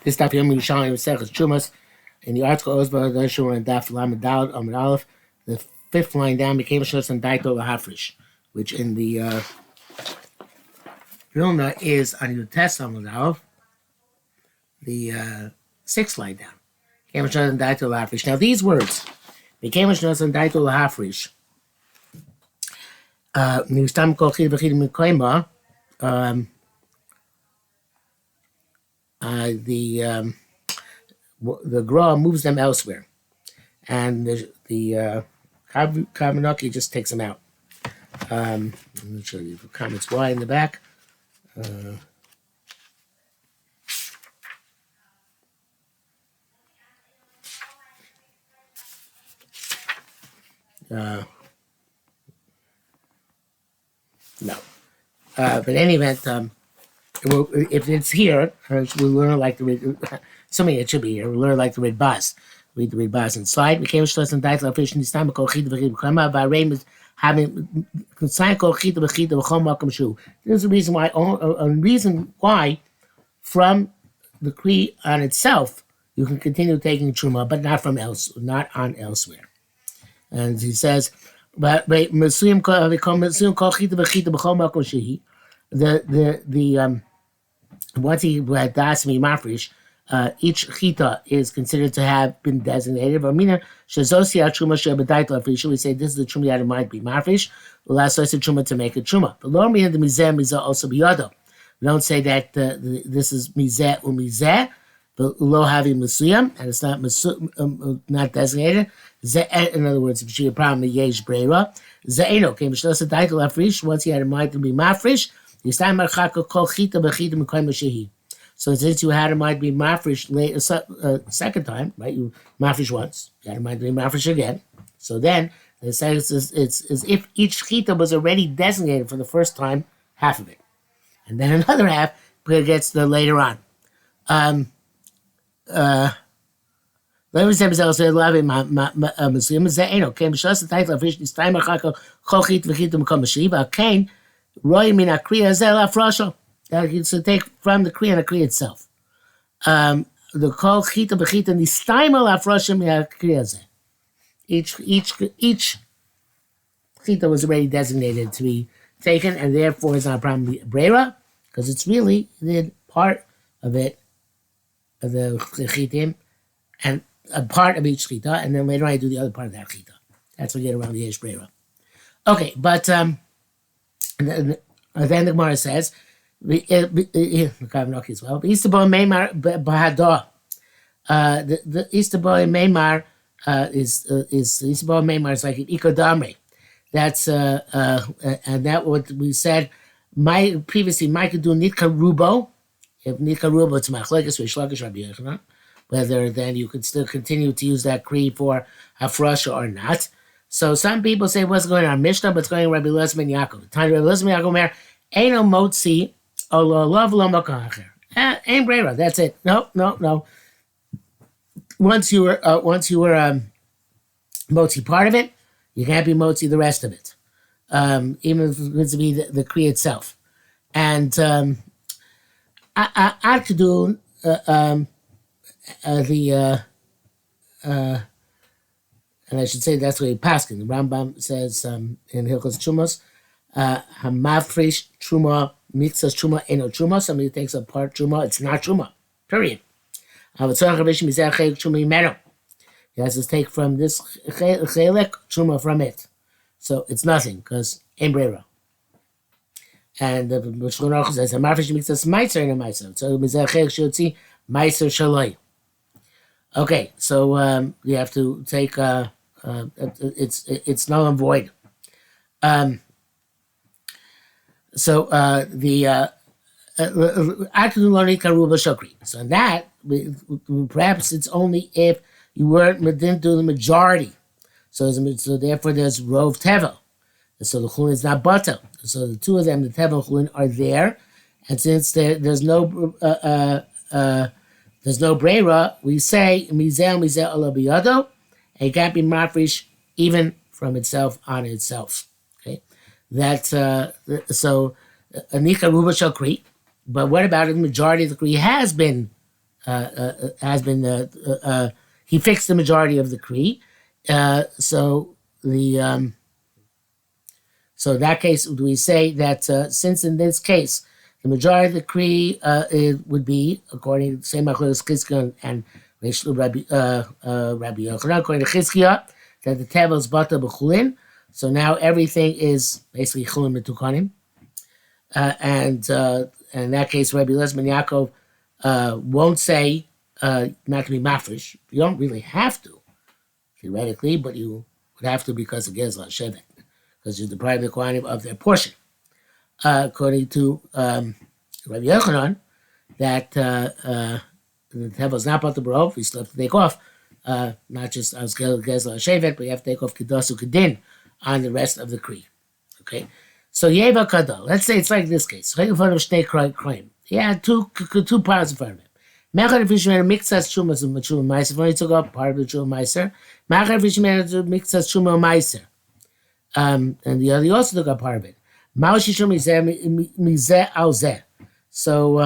This stuff here, Yerushalmi Terumos. In the article, Ozba Dashur and Daf Lamed Daled Amud Aleph, the fifth line down became Shos and Daito Lahafrish, which in the Vilna is on the Test Amud Aleph, the sixth line down. Became Shos and Daito Lahafrish. Now these words, became Shos and Daito Lahafrish. Nustam Kol Chid V'Chid Mikoima. The Gra moves them elsewhere, and the Kavanaki just takes them out. Let me show you the comments why in the back. No. But in any event, if it's here, we'll learn like to read. Assuming it should be here, we'll learn like to read Baz. Read the read Baz inside. We came to Shloss and Daitla fish in this time. Kolchita v'chita b'chama. Bahrain is having consign kolchita v'chita b'chom makom shu. There's a reason why. A reason why, from the Kri on itself, you can continue taking truma, but not from not on elsewhere. And he says, but Muslim kolchita v'chita b'chom makom shu. The once he had das mi mafresh, each chita is considered to have been designated. We say this is the truma that might be mafresh. Last truma to make a truma. The Lord meaning the mizeh also biyado. We don't say that this is mizeh umizeh, but lo havi musuyam, and it's not designated. In other words, if she a problem yesh breira, ze'eno came shlosa daitel afrish. Once he had a mind to be mafresh. So since you had a mind to be mafresh second time, right? You mafresh once, you had a mind to be mafresh again. So then it says it's as if each chita was already designated for the first time, half of it, and then another half gets the later on. Let me say myself say love in my Muslim is that came shas the title of fish this time chakol chit v'chitum kom shiva kain. Roy mina kriya zel afrosho. That you should take from the kriya and the kriya itself. The kol chita b'chita nistaimal afrosho mina kriya zel. Each chita was already designated to be taken, and therefore it's not a problem with brera, because it's really the part of it, of the chitim, and a part of each chita, and then later on I do the other part of that chita. That's what you get around the yesh brera. Okay, but then the Gemara says, the as well. Easterboy Meimar Bahador. The Easterboy Meimar is Easterboy Meimar is like an ikodamre. That's and that what we said. Previously, Mike could do nitka rubo. If nitka rubo to machlekes v'shlakish Rabbi Yochanan, whether then you could still continue to use that kri for hafrasha or not. So some people say what's going on Mishnah, but it's going on Rabbi Elazar ben Yaakov. The time Rabbi Elazar ben Yaakov mer Eino motzi olo lov lo makacher. Ain't brera. That's it. No. Once you were motzi part of it, you can't be motzi the rest of it. Even if it's going to be the kri itself. And I could do and I should say that's what he paskin. The Rambam says in Hilchos Trumos, hamafresh truma mitzvahs truma eno truma. Somebody takes a part truma, it's not truma. Period. He has to take from this chelek truma from it, so it's nothing because ein brera. And the Shulchan Aruch says hamafresh mitzvahs meiser eno meiser. So mizeh chelek shiotzi meiser shaloi. Okay, so you have to take. It's null and void. So that perhaps it's only if you didn't do the majority. So therefore there's rov tevel. So the chulin is not batel. So the two of them, the tevel and chulin, are there, and since there's no brera, we say mizeh ala biyado. It can't be mafresh even from itself on itself. Okay, that's so anika ruba shall kri. But what about if the majority of the kri has been has been he fixed the majority of the Kri. So in that case, do we say that since in this case the majority of the Kri it would be according to the same Machlokes Chizkiah and Rabbi Yochanan, according to Chizkiah, that the tevel is bata b'chulin. So now everything is basically chulin metukanim, and in that case, Rabbi Eliezer ben Yaakov won't say not to be mafresh. You don't really have to, theoretically, but you would have to because of Gezla Shevet, because you deprive the Kohanim of their portion. According to Rabbi Yochanan, that the tevel is not bata b'rov, we still have to take off, not just as Gezla Shevet, but you have to take off Kedasu Kedin on the rest of the Kri. Okay? So Yeva Kadol, let's say it's like this case. He had two parts in front of him. Mechad if he mixas chumas and chuma meiser. When he took up part of the chuma meiser, Mechad if he mixas chuma meiser, and the other also took up part of it. Maushi shum mizeh al zeh. So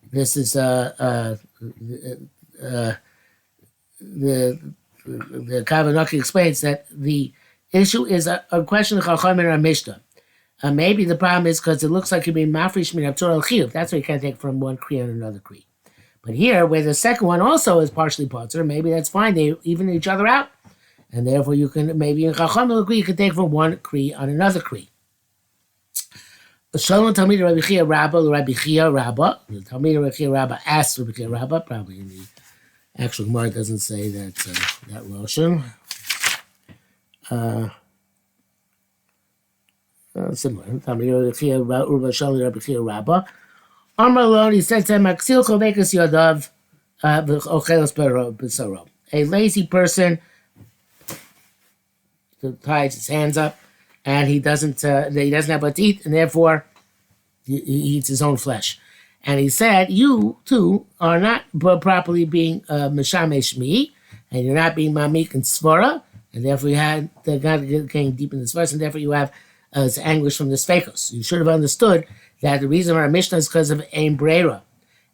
this is the Kavanaki explains that the issue is a question of Chacham and Mishnah. Maybe the problem is because it looks like you're being mafresh min Torah chiyuv. That's why you can't take from one kri and another kri. But here, where the second one also is partially potzer, maybe that's fine. They even each other out, and therefore you can maybe in Chacham agree you can take from one kri on another kri. Shalom Talmid Rabbi Chia Rabba Rabbi Chia Rabba. The Talmid Rabbi Chia Rabba asked Rabbi Chia Rabba. Probably in the actual Gemara doesn't say that that Roshan. Similar. Amar he said to him, a lazy person ties his hands up and he doesn't have what to eat, and therefore he eats his own flesh. And he said, you too are not properly being meshamesh me, and you're not being mamik and svara, and therefore you had the God getting deep in this verse, and therefore you have anguish from the sfekos. You should have understood that the reason our Mishnah is because of ein breira,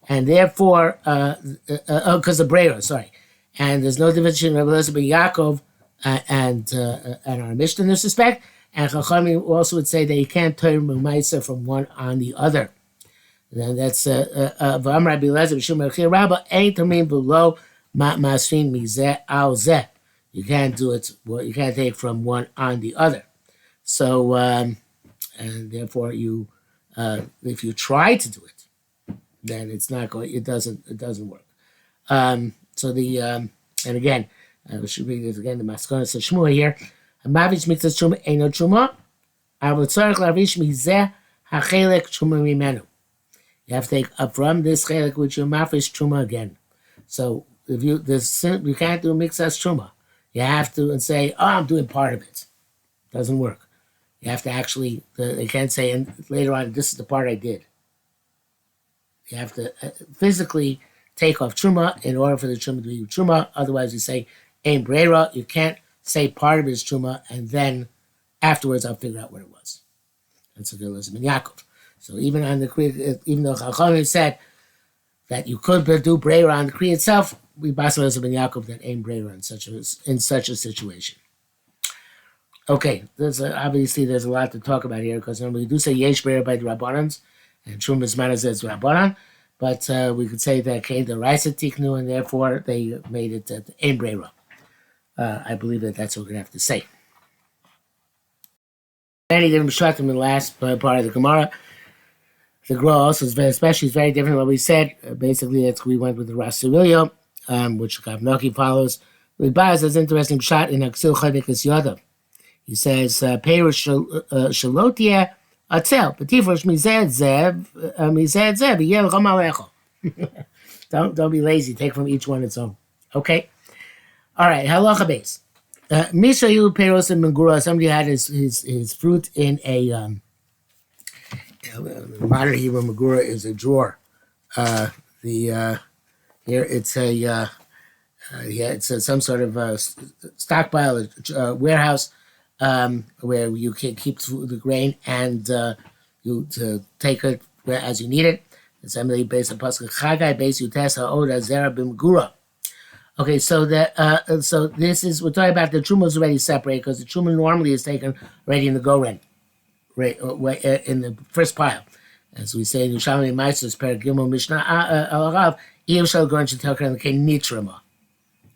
and therefore because of breira, sorry. And there's no difference between Rabbi Eliezer ben Yaakov and our Mishnah in this respect. And Chachamim also would say that you can't turn Mumaiser from one on the other. And that's V'am Rabbi Eliezer b'Shum Rabbi Rabba ain't tamim below masrin mizeh al zeh. You can't do it. Well, you can't take from one on the other. So and therefore you, if you try to do it, then it's not going. It doesn't work. So the and again, we should read this again. The Maskonos of Shmuel here. Mavich mixes truma eno truma. I will tzarich lavish mizeh hachelek truma mimenu. You have to take up from this chelek which you mafish truma again. So if you can't do mixas truma. You have to say, "Oh, I'm doing part of it." Doesn't work. You have to actually. They can't say, and later on, this is the part I did. You have to physically take off truma in order for the truma to be truma. Otherwise, you say ein breira. You can't say part of it is truma, and then afterwards I'll figure out what it was. That's a good lesson in Yaakov. So even on the Kri, even though Chachamim said that you could do breira on the Kri itself, we basically lesson in Yaakov that ein breira in such a situation. Okay, obviously there's a lot to talk about here because we do say yesh breira by the Rabbanans, and truma is manazed as Rabbanan, but we could say that came the Raisa Tiknu, and therefore they made it ein breira. I believe that's what we're going to have to say. Many different shot in the last part of the Gemara. The Gra also is especially very different than what we said. Basically, we went with the Rasurilio, which Kavnoki follows. With Baz, there's an interesting shot in Aksil Chadikas Yadav. He says, Perish Shalotia Atzel, Petifosh Mized Zev, Yel Ramalecho. Don't be lazy. Take from each one its own. Okay? All right, halacha base. Mishayu Peros and Mengura. Somebody had his fruit in a modern Hebrew Megura is a drawer. Here it's it's some sort of stockpile, warehouse where you can keep the grain and you take it as you need it. It's Emily based on Pasuk Chagai based Utes Ha'oda Zera B'Mgura. Okay, so so this is, we're talking about the Truma is already separated because the Truma normally is taken already in the Goren, right, in the first pile. As we say in Yerushalmi Terumos, Per Gimel Mishnah Alav, Ev Shal Goren Shetelker L'Kein Nitrama.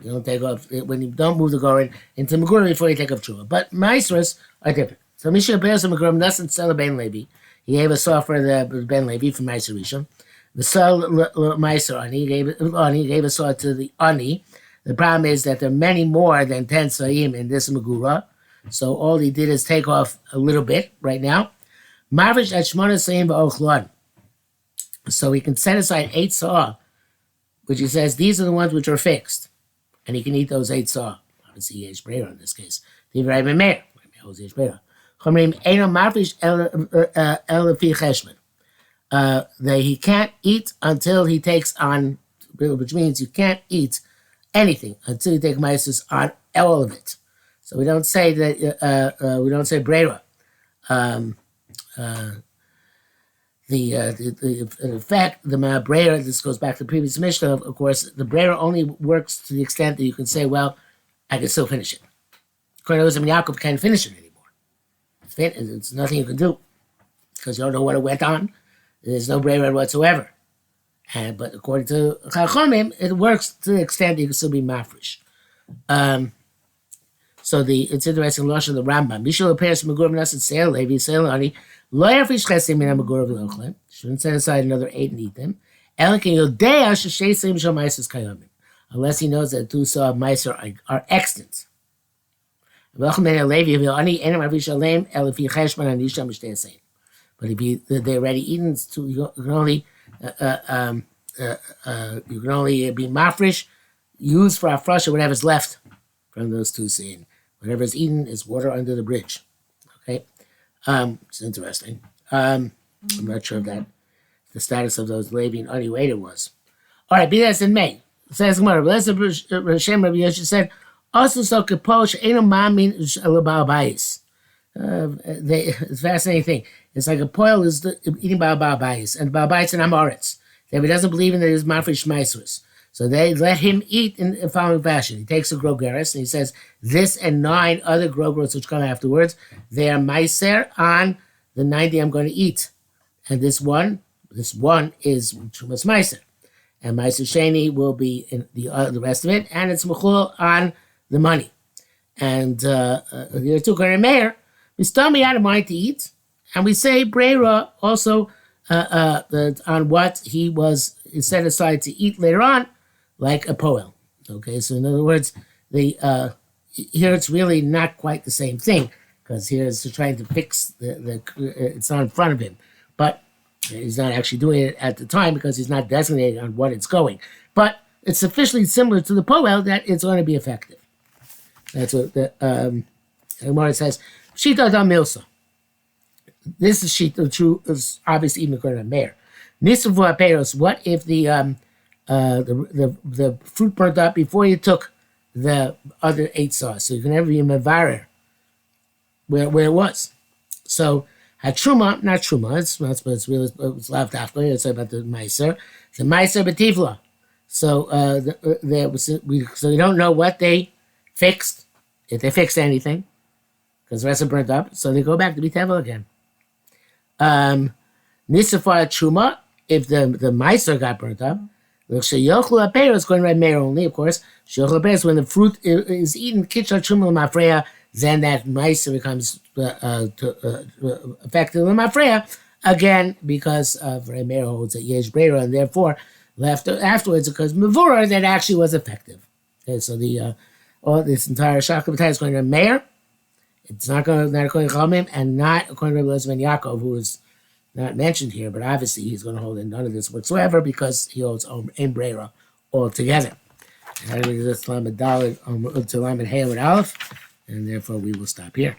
You don't take off, when you don't move the Goren into Megura before you take off Truma. But Maestros are different. So Mishnah Bears of Megura doesn't sell a Ben Levi. He gave a saw for the Ben Levi from Meiser Rishon. The sell Meiser Ani, he gave a saw to the Ani. The problem is that there are many more than 10 Sa'im in this Megura. So all he did is take off a little bit right now. Marvish at Shmona Sa'im Ba'ochlon. So he can set aside 8 saw, which he says these are the ones which are fixed. And he can eat those 8 saw. Obviously, Yesh Breira in this case. The Rabbi Meir. Yesh Breira. Chomrim Eino Marvish Elefi Cheshman. That he can't eat until he takes on, which means you can't eat anything until you take meisus on all of it. So we don't say that, we don't say Breira. In fact, the Breira, this goes back to the previous Mishnah, of course, the Breira only works to the extent that you can say, well, I can still finish it. According to Yaakov can't finish it anymore. It's nothing you can do because you don't know what it went on. There's no Breira whatsoever. But according to Chachomim, it works to the extent that you can still be mafresh. So it's interesting. Lashon the Rambam. Mishal appears Megurav Nasan Seil Levi Seil Ani Lo Yarfish Chesim Min Megurav L'Ochlem. Shouldn't set aside another 8 and eat them. Elkin Yodea Sheshesim Shal Meiser Kayomim. Unless he knows that 2 saw of Meiser are extant. But if they're already eaten, you can only be mafresh, use for afresh or whatever's left from those 2 seen. Whatever is eaten is water under the bridge. Okay, it's interesting. I'm not sure of that. The status of those Levi and Ani later was. All right, be that as in May. It says Gemara. Hashem Rabbi Yosha said, also so kaposh ain't a mamin alabal bayis. It's a fascinating thing. It's like a poil is eating Baal Bayis, and Baal Bayis and Amoritz. If he doesn't believe in that, he's Mafresh Maisrus. So they let him eat in the following fashion. He takes a grogeris and he says, this and 9 other grogeros which come afterwards, they are Meiser on the 90 I'm going to eat. And this one is Chumas Meiser. And Meiser Sheni will be in the rest of it, and it's Mechul on the money. And there are 2 Kohen Meir. We still me out of mind to eat. And we say Breira also on what he was set aside to eat later on, like a poel. Okay, so in other words, here it's really not quite the same thing, because here it's trying to fix it's not in front of him. But he's not actually doing it at the time because he's not designated on what it's going. But it's sufficiently similar to the poel that it's going to be effective. That's what the Gemara says. Shita da milsa. This is Shita true is obviously even according to Meir. Nisavu aperos. What if the fruit burnt up before you took the other 8 saws? So you can never be mevarer where it was. So Hatruma, not truma. It's really it's left after. It's about the meiser. The meiser betivla. So so you don't know what they fixed, if they fixed anything, because the rest are burnt up. So they go back to be tevel again. Nisafar truma, if the meiser got burnt up. Sheyochlu apeiros is going to write Meir only, of course. Sheyochlu apeiros, when the fruit is eaten, kitchar truma l'mafreya, then that meiser becomes effective l'mafreya again, because Meir holds that yesh breira, and therefore left afterwards because mevura that actually was effective. Okay, so this entire shakabatai is going to Meir. It's not according to Chalmim, and not according to Rabbi Eliezer ben Yaakov, who is not mentioned here, but obviously he's going to hold in none of this whatsoever because he holds Ein Breira altogether. And therefore we will stop here.